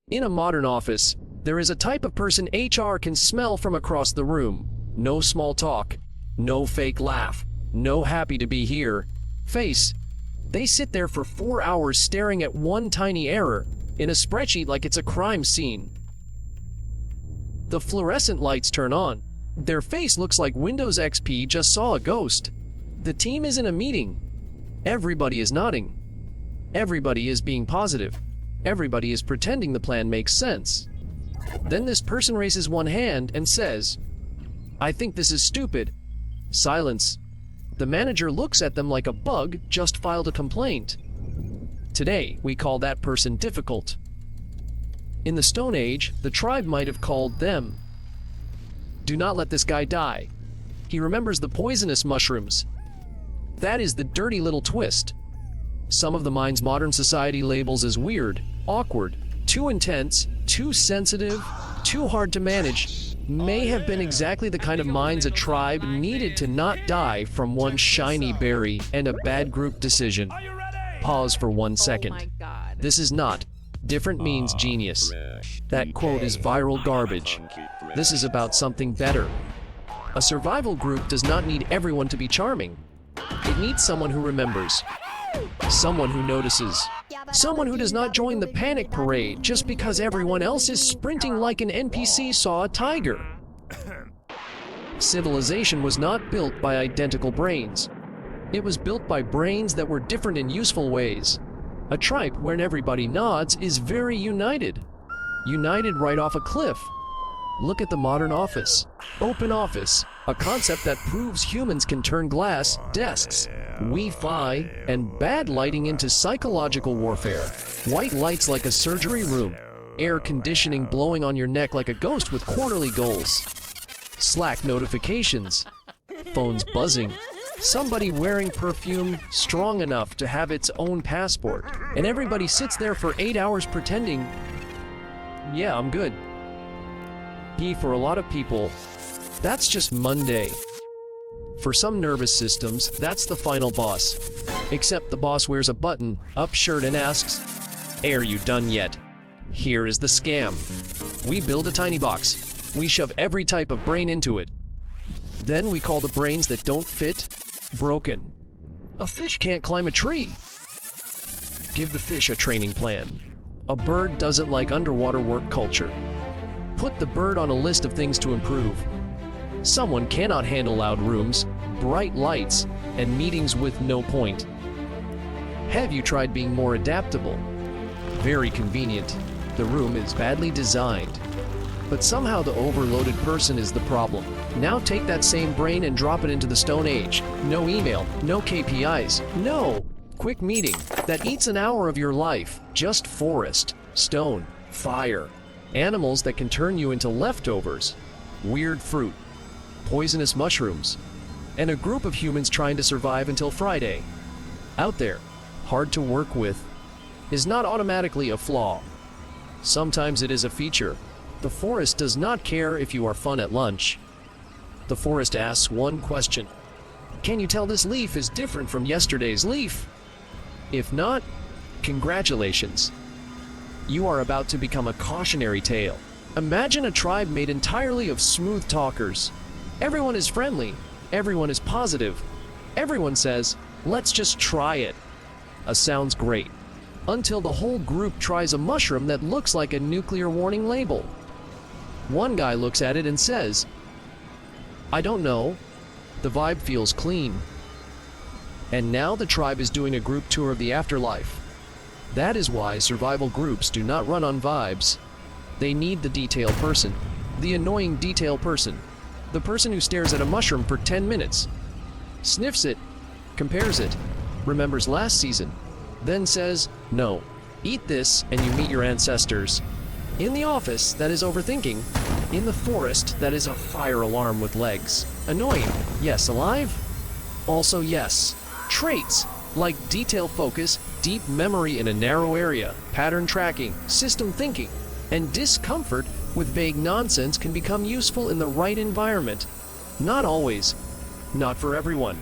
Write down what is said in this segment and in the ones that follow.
In a modern office, there is a type of person HR can smell from across the room. No small talk, no fake laugh, no happy to be here face. They sit there for 4 hours staring at one tiny error in a spreadsheet like it's a crime scene. The fluorescent lights turn on. Their face looks like Windows XP just saw a ghost. The team is in a meeting. Everybody is nodding. Everybody is being positive. Everybody is pretending the plan makes sense. Then this person raises one hand and says, "I think this is stupid." Silence. The manager looks at them like a bug just filed a complaint. Today, we call that person difficult. In the Stone Age, the tribe might have called them, "Do not let this guy die. He remembers the poisonous mushrooms." That is the dirty little twist. Some of the minds modern society labels as weird, awkward, too intense, too sensitive, too hard to manage, may have been exactly the kind of minds a tribe needed to not die from one shiny berry and a bad group decision. Pause for 1 second. Oh my God. This is not different means genius. That quote is viral garbage. This is about something better. A survival group does not need everyone to be charming. It needs someone who remembers, someone who notices, someone who does not join the panic parade just because everyone else is sprinting like an NPC saw a tiger. Civilization was not built by identical brains. It was built by brains that were different in useful ways. A tribe where everybody nods is very united. United right off a cliff. Look at the modern office. Open office, a concept that proves humans can turn glass, desks, Wi-Fi, and bad lighting into psychological warfare. White lights like a surgery room. Air conditioning blowing on your neck like a ghost with quarterly goals. Slack notifications. Phones buzzing. Somebody wearing perfume strong enough to have its own passport. And everybody sits there for 8 hours pretending, "Yeah, I'm good." For a lot of people, that's just Monday. For some nervous systems, that's the final boss. Except the boss wears a button-up shirt and asks, "Are you done yet?" Here is the scam. We build a tiny box. We shove every type of brain into it. Then we call the brains that don't fit broken. A fish can't climb a tree. Give the fish a training plan. A bird doesn't like underwater work culture. Put the bird on a list of things to improve. Someone cannot handle loud rooms, bright lights, and meetings with no point. Have you tried being more adaptable? Very convenient. The room is badly designed. But somehow the overloaded person is the problem. Now take that same brain and drop it into the Stone Age. No email, no KPIs, no quick meeting that eats an hour of your life. Just forest, stone, fire. Animals that can turn you into leftovers, weird fruit, poisonous mushrooms, and a group of humans trying to survive until Friday. Out there, hard to work with, is not automatically a flaw. Sometimes it is a feature. The forest does not care if you are fun at lunch. The forest asks one question. Can you tell this leaf is different from yesterday's leaf? If not, congratulations. You are about to become a cautionary tale. Imagine a tribe made entirely of smooth talkers. Everyone is friendly. Everyone is positive. Everyone says, "Let's just try it." Sounds great. Until the whole group tries a mushroom that looks like a nuclear warning label. One guy looks at it and says, "I don't know. The vibe feels clean." And now the tribe is doing a group tour of the afterlife. That is why survival groups do not run on vibes. They need the detail person, the annoying detail person, the person who stares at a mushroom for 10 minutes, sniffs it, compares it, remembers last season, then says, "No, eat this and you meet your ancestors." In the office, that is overthinking. In the forest, that is a fire alarm with legs. Annoying, yes. Alive? Also yes. Traits, like detail focus, deep memory in a narrow area, pattern tracking, system thinking, and discomfort with vague nonsense can become useful in the right environment. Not always. Not for everyone.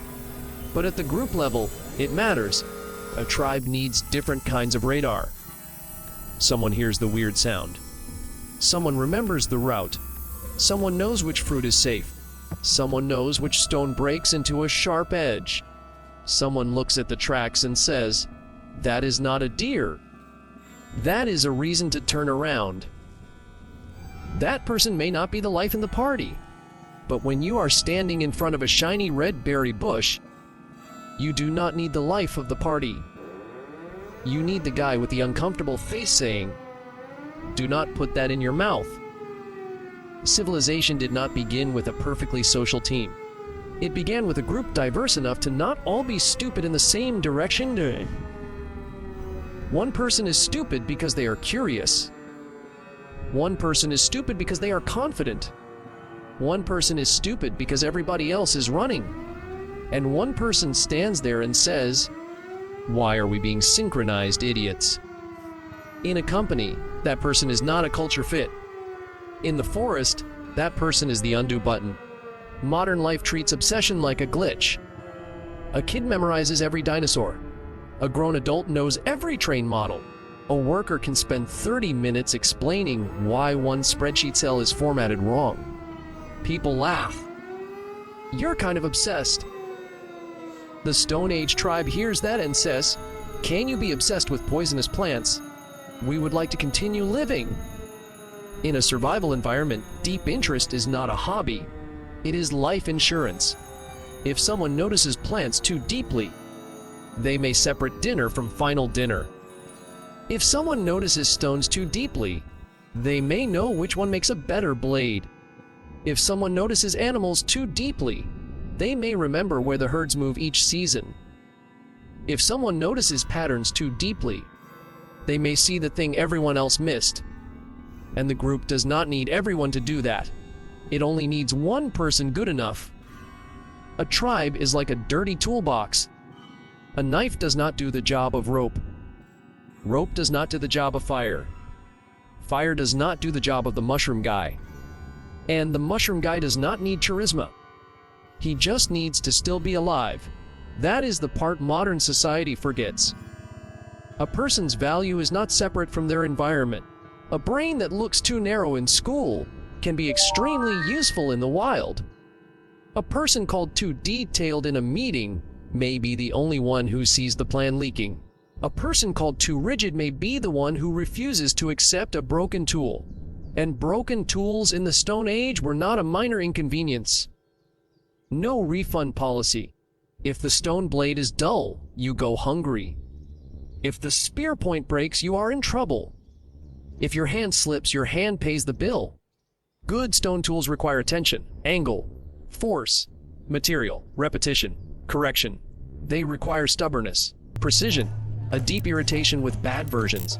But at the group level, it matters. A tribe needs different kinds of radar. Someone hears the weird sound. Someone remembers the route. Someone knows which fruit is safe. Someone knows which stone breaks into a sharp edge. Someone looks at the tracks and says, "That is not a deer." That is a reason to turn around. That person may not be the life in the party, but when you are standing in front of a shiny red berry bush, you do not need the life of the party. You need the guy with the uncomfortable face saying, "Do not put that in your mouth." Civilization did not begin with a perfectly social team. It began with a group diverse enough to not all be stupid in the same direction. One person is stupid because they are curious. One person is stupid because they are confident. One person is stupid because everybody else is running. And one person stands there and says, "Why are we being synchronized idiots?" In a company, that person is not a culture fit. In the forest, that person is the undo button. Modern life treats obsession like a glitch. A kid memorizes every dinosaur. A grown adult knows every train model. A worker can spend 30 minutes explaining why one spreadsheet cell is formatted wrong. People laugh. You're kind of obsessed. The Stone Age tribe hears that and says, "Can you be obsessed with poisonous plants? We would like to continue living." In a survival environment, deep interest is not a hobby. It is life insurance. If someone notices plants too deeply, they may separate dinner from final dinner. If someone notices stones too deeply, they may know which one makes a better blade. If someone notices animals too deeply, they may remember where the herds move each season. If someone notices patterns too deeply, they may see the thing everyone else missed. And the group does not need everyone to do that. It only needs one person good enough. A tribe is like a dirty toolbox. A knife does not do the job of rope. Rope does not do the job of fire. Fire does not do the job of the mushroom guy. And the mushroom guy does not need charisma. He just needs to still be alive. That is the part modern society forgets. A person's value is not separate from their environment. A brain that looks too narrow in school can be extremely useful in the wild. A person called too detailed in a meeting may be the only one who sees the plan leaking. A person called too rigid may be the one who refuses to accept a broken tool. And broken tools in the Stone Age were not a minor inconvenience. No refund policy. If the stone blade is dull, you go hungry. If the spear point breaks, you are in trouble. If your hand slips, your hand pays the bill. Good stone tools require attention, angle, force, material, repetition, correction. They require stubbornness, precision, a deep irritation with bad versions.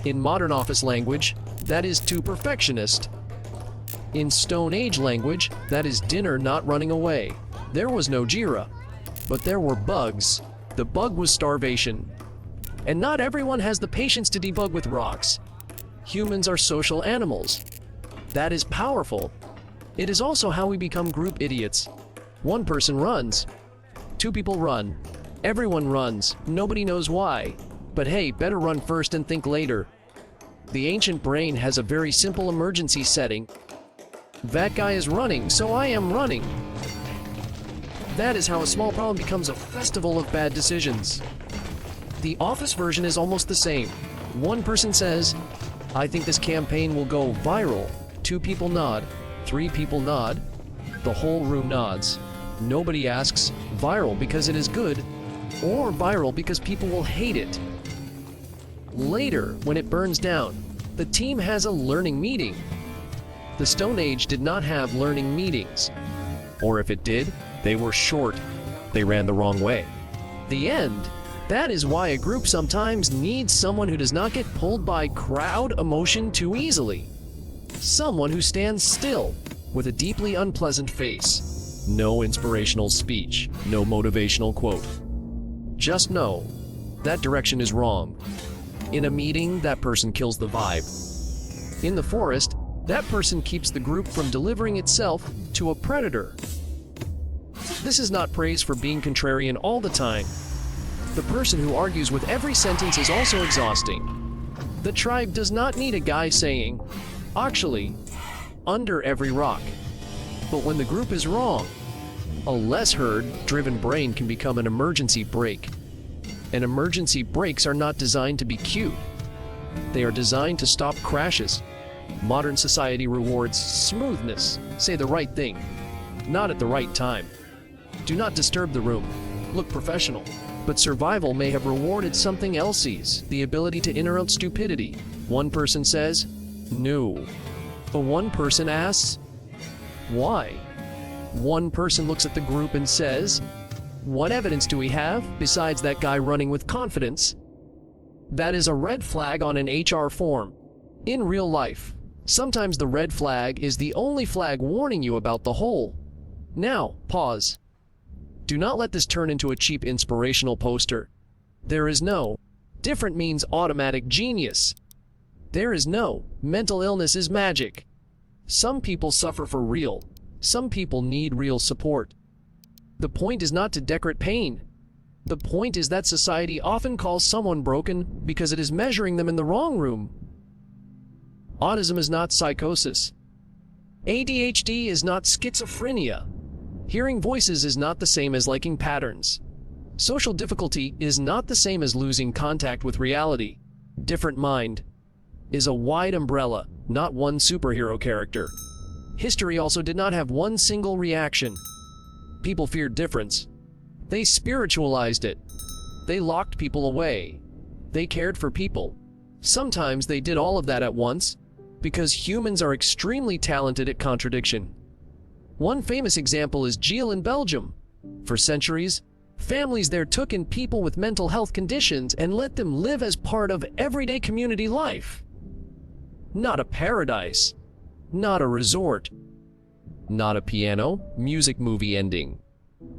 In modern office language, that is too perfectionist. In Stone Age language, that is dinner not running away. There was no Jira, but there were bugs. The bug was starvation. And not everyone has the patience to debug with rocks. Humans are social animals. That is powerful. It is also how we become group idiots. One person runs. Two people run. Everyone runs. Nobody knows why. But hey, better run first and think later. The ancient brain has a very simple emergency setting. That guy is running, so I am running. That is how a small problem becomes a festival of bad decisions. The office version is almost the same. One person says, "I think this campaign will go viral." Two people nod. Three people nod. The whole room nods. Nobody asks, viral because it is good, or viral because people will hate it. Later, when it burns down, the team has a learning meeting. The Stone Age did not have learning meetings. Or if it did, they were short. They ran the wrong way. The end. That is why a group sometimes needs someone who does not get pulled by crowd emotion too easily. Someone who stands still, with a deeply unpleasant face. No inspirational speech, no motivational quote. Just know, that direction is wrong. In a meeting, that person kills the vibe. In the forest, that person keeps the group from delivering itself to a predator. This is not praise for being contrarian all the time. The person who argues with every sentence is also exhausting. The tribe does not need a guy saying, "Actually, under every rock." But when the group is wrong, a less herd-driven brain can become an emergency brake. And emergency brakes are not designed to be cute. They are designed to stop crashes. Modern society rewards smoothness, say the right thing, not at the right time. Do not disturb the room, look professional. But survival may have rewarded something else's, the ability to interrupt stupidity. One person says, "No." But one person asks, "Why?" One person looks at the group and says, "What evidence do we have besides that guy running with confidence?" That is a red flag on an HR form. In real life, sometimes the red flag is the only flag warning you about the whole. Now, pause. Do not let this turn into a cheap inspirational poster. There is no different means automatic genius. There is no mental illness is magic. Some people suffer for real. Some people need real support. The point is not to decorate pain. The point is that society often calls someone broken because it is measuring them in the wrong room. Autism is not psychosis. ADHD is not schizophrenia. Hearing voices is not the same as liking patterns. Social difficulty is not the same as losing contact with reality. Different mind is a wide umbrella, not one superhero character. History also did not have one single reaction. People feared difference. They spiritualized it. They locked people away. They cared for people. Sometimes they did all of that at once, because humans are extremely talented at contradiction. One famous example is Geel in Belgium. For centuries, families there took in people with mental health conditions and let them live as part of everyday community life. Not a paradise. Not a resort. Not a piano, music movie ending.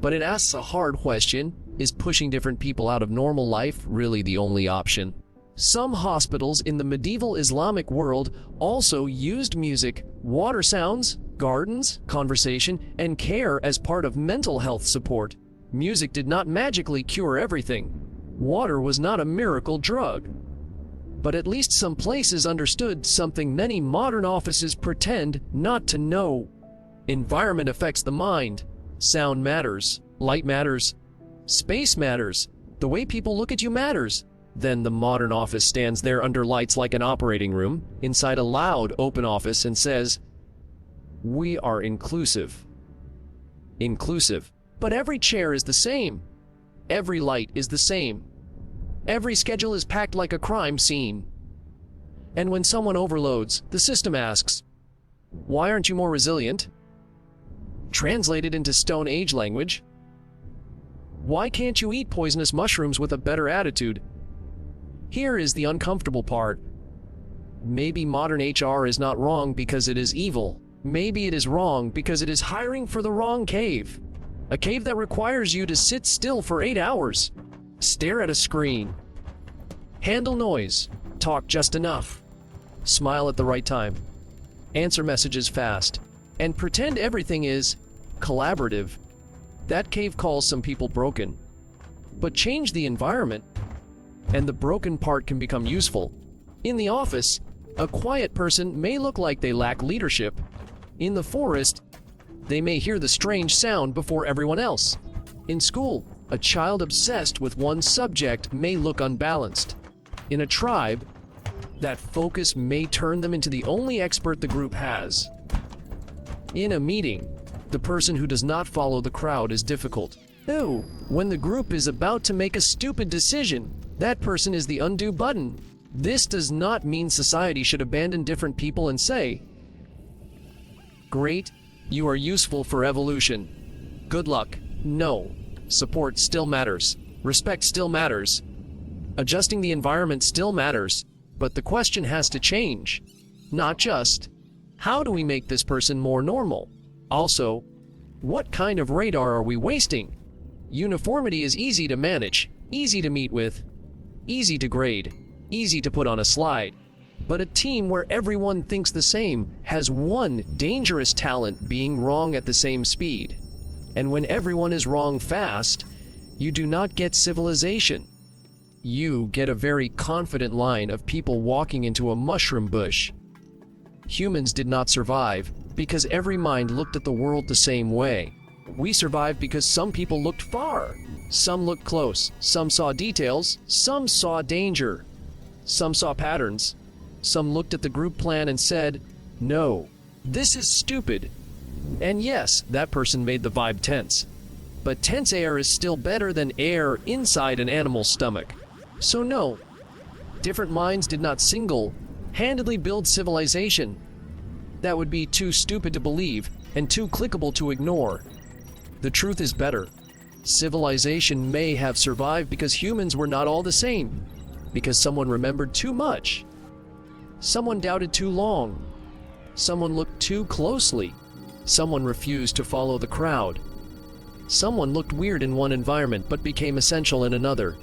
But it asks a hard question: is pushing different people out of normal life really the only option? Some hospitals in the medieval Islamic world also used music, water sounds, gardens, conversation, and care as part of mental health support. Music did not magically cure everything. Water was not a miracle drug. But at least some places understood something many modern offices pretend not to know. Environment affects the mind. Sound matters. Light matters. Space matters. The way people look at you matters. Then the modern office stands there under lights like an operating room, inside a loud, open office, and says, "We are inclusive." Inclusive. But every chair is the same. Every light is the same. Every schedule is packed like a crime scene. And when someone overloads, the system asks, "Why aren't you more resilient?" Translated into Stone Age language, "Why can't you eat poisonous mushrooms with a better attitude?" Here is the uncomfortable part. Maybe modern HR is not wrong because it is evil. Maybe it is wrong because it is hiring for the wrong cave. A cave that requires you to sit still for 8 hours, stare at a screen, handle noise, talk just enough, smile at the right time, answer messages fast, and pretend everything is collaborative. That cave calls some people broken. But change the environment, and the broken part can become useful. In the office, a quiet person may look like they lack leadership. In the forest, they may hear the strange sound before everyone else. In school, a child obsessed with one subject may look unbalanced. In a tribe, that focus may turn them into the only expert the group has. In a meeting, the person who does not follow the crowd is difficult. No, when the group is about to make a stupid decision, that person is the undo button. This does not mean society should abandon different people and say, "Great, you are useful for evolution. Good luck." No. Support still matters. Respect still matters. Adjusting the environment still matters. But the question has to change. Not just, how do we make this person more normal? Also, what kind of radar are we wasting? Uniformity is easy to manage, easy to meet with, easy to grade, easy to put on a slide. But a team where everyone thinks the same has one dangerous talent: being wrong at the same speed. And when everyone is wrong fast, you do not get civilization. You get a very confident line of people walking into a mushroom bush. Humans did not survive because every mind looked at the world the same way. We survived because some people looked far, some looked close, some saw details, some saw danger, some saw patterns, some looked at the group plan and said, "No, this is stupid." And yes, that person made the vibe tense. But tense air is still better than air inside an animal's stomach. So no, different minds did not single-handedly build civilization. That would be too stupid to believe and too clickable to ignore. The truth is better. Civilization may have survived because humans were not all the same, because someone remembered too much, someone doubted too long, someone looked too closely, someone refused to follow the crowd, someone looked weird in one environment but became essential in another.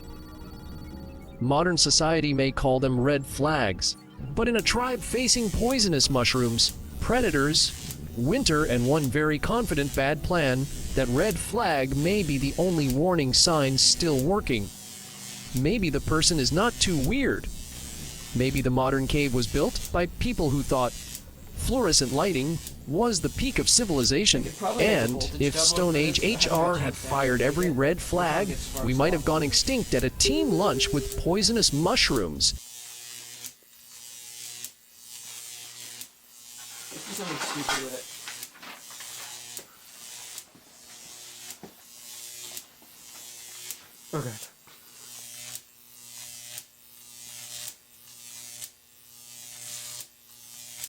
Modern society may call them red flags, but in a tribe facing poisonous mushrooms, predators, winter, and one very confident bad plan, that red flag may be the only warning sign still working. Maybe the person is not too weird. Maybe the modern cave was built by people who thought fluorescent lighting was the peak of civilization. And if Stone Age HR had fired every red flag, we might have gone extinct at a team lunch with poisonous mushrooms. Let's do something stupid with it. Okay.